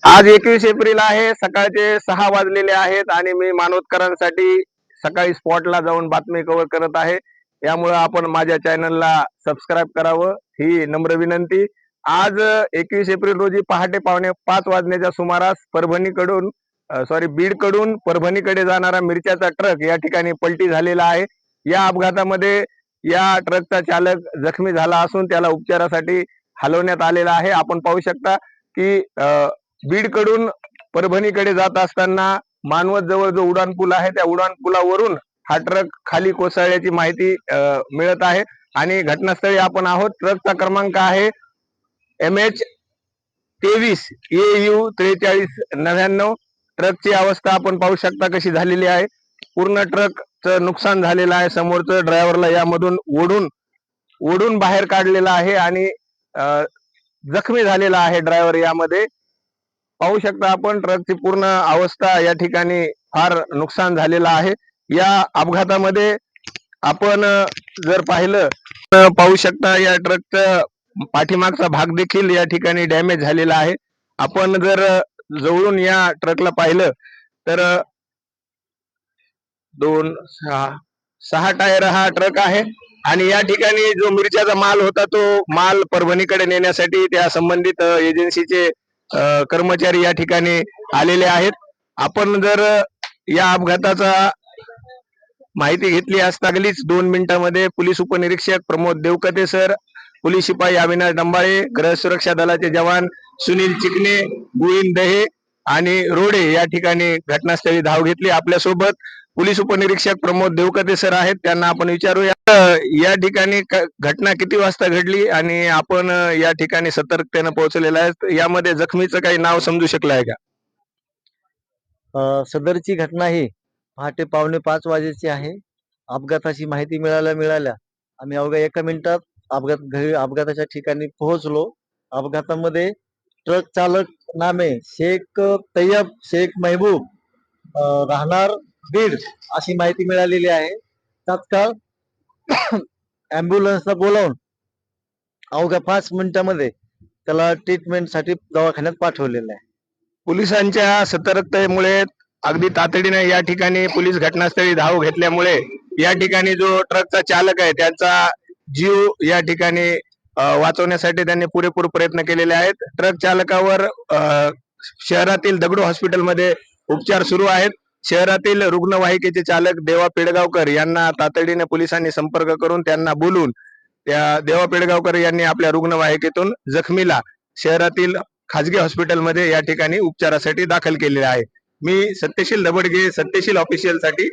आज 21 एप्रिल आहे. सकाळचे 6 वाजलेले आहेत आणि मी मानवतकरांसाठी सकाळी स्पॉटला जाऊन बातमी कव्हर करत आहे. यामुळे आपण माझ्या चॅनलला सबस्क्राईब करावं ही नम्र विनंती. आज 21 एप्रिल रोजी पहाटे 4:45 वाजण्याच्या सुमारास बीडकडून परभणीकडे जाणारा मिरच्याचा ट्रक या ठिकाणी पलटी झालेला आहे. या अपघातामध्ये या ट्रकचा चालक जखमी झाला असून त्याला उपचारासाठी हलवण्यात आलेला आहे. आपण पाहू शकता की बीडकडून परभणीकडे जात असताना मानवत जवळ जो उड्डाण पूल आहे त्या उड्डाण पुलावरून हा ट्रक खाली कोसळल्याची माहिती मिळत आहे आणि घटनास्थळी आपण आहोत. ट्रकचा क्रमांक आहे MH23 AU 4399. ट्रकची अवस्था आपण पाहू शकता कशी झालेली आहे. पूर्ण ट्रकचं नुकसान झालेलं आहे. समोरचं ड्रायव्हरला यामधून ओढून बाहेर काढलेला आहे आणि जखमी झालेला आहे ड्रायव्हर. यामध्ये पाहू शकता आपण ट्रकची पूर्ण अवस्था या ठिकाणी फार नुकसान झालेलं आहे. या अपघातामध्ये आपण जर पाहिलं तर पाहू शकता या ट्रकचा पाठीमागचा भाग देखील या ठिकाणी डॅमेज झालेला आहे. आपण जर जवळून या ट्रकला पाहिलं तर 6 टायर हा ट्रक आहे आणि या ठिकाणी जो मिरच्याचा माल होता तो माल परभणीकडे नेण्यासाठी त्या संबंधित एजन्सीचे कर्मचारी या ठिकाणी आलेले आहेत. आपण जर या अपघाताचा माहिती घेतली असता अगदीच 2 मिनिटांमध्ये पोलीस उपनिरीक्षक प्रमोद देवकते सर, पोलीस शिपाई अविनाश डंबाळे, गृह सुरक्षा दलाचे जवान सुनील चिकणे, गोविंद दहे आणि रोडे या ठिकाणी घटनास्थळी धाव घेतली. आपल्यासोबत पोलीस उपनिरीक्षक प्रमोद देवकते सर आहेत, त्यांना आपण विचारूया या ठिकाणी घटना किती वाजता घडली आणि आपण या ठिकाणी सतर्कतेने पोहोचलेला आहे. यामध्ये जखमीचं काही नाव समजू शकलं आहे का? सदरची घटना ही पहाटे 4:45 वाजेची आहे. अपघाताची माहिती मिळाल्या आम्ही अवघ्या 1 मिनिटात अपघाताच्या ठिकाणी पोहोचलो. अपघातामध्ये ट्रक चालक नामे शेख तय्यब शेख महबूब राहणार बीड अशी माहिती मिळालेली आहे. तात्काळ अँब्युलन्सला बोलावून अवघ्या 5 मिनिटांमध्ये त्याला ट्रीटमेंटसाठी दवाखान्यात पाठवलेलं आहे. पोलिसांच्या सतर्कतेमुळे अगदी तातडीने या ठिकाणी पोलीस घटनास्थळी धाव घेतल्यामुळे या ठिकाणी जो ट्रकचा चालक आहे त्याचा जीव या ठिकाणी वाचवण्यासाठी त्यांनी पुरेपूर प्रयत्न केलेले आहेत. ट्रक चालकावर शहरातील दगडू हॉस्पिटलमध्ये उपचार सुरू आहेत. शहरातील रुग्णवाहिकेचे चालक देवा पेडगावकर यांना तातडीने पोलिसांनी संपर्क करून त्यांना बोलून त्या देवा पेडगावकर यांनी आपल्या रुग्णवाहिकेतून जखमीला शहरातील खाजगी हॉस्पिटलमध्ये या ठिकाणी उपचारासाठी दाखल केलेले आहे. मी सत्यशील दबडगे, सत्यशील ऑफिशियल साठी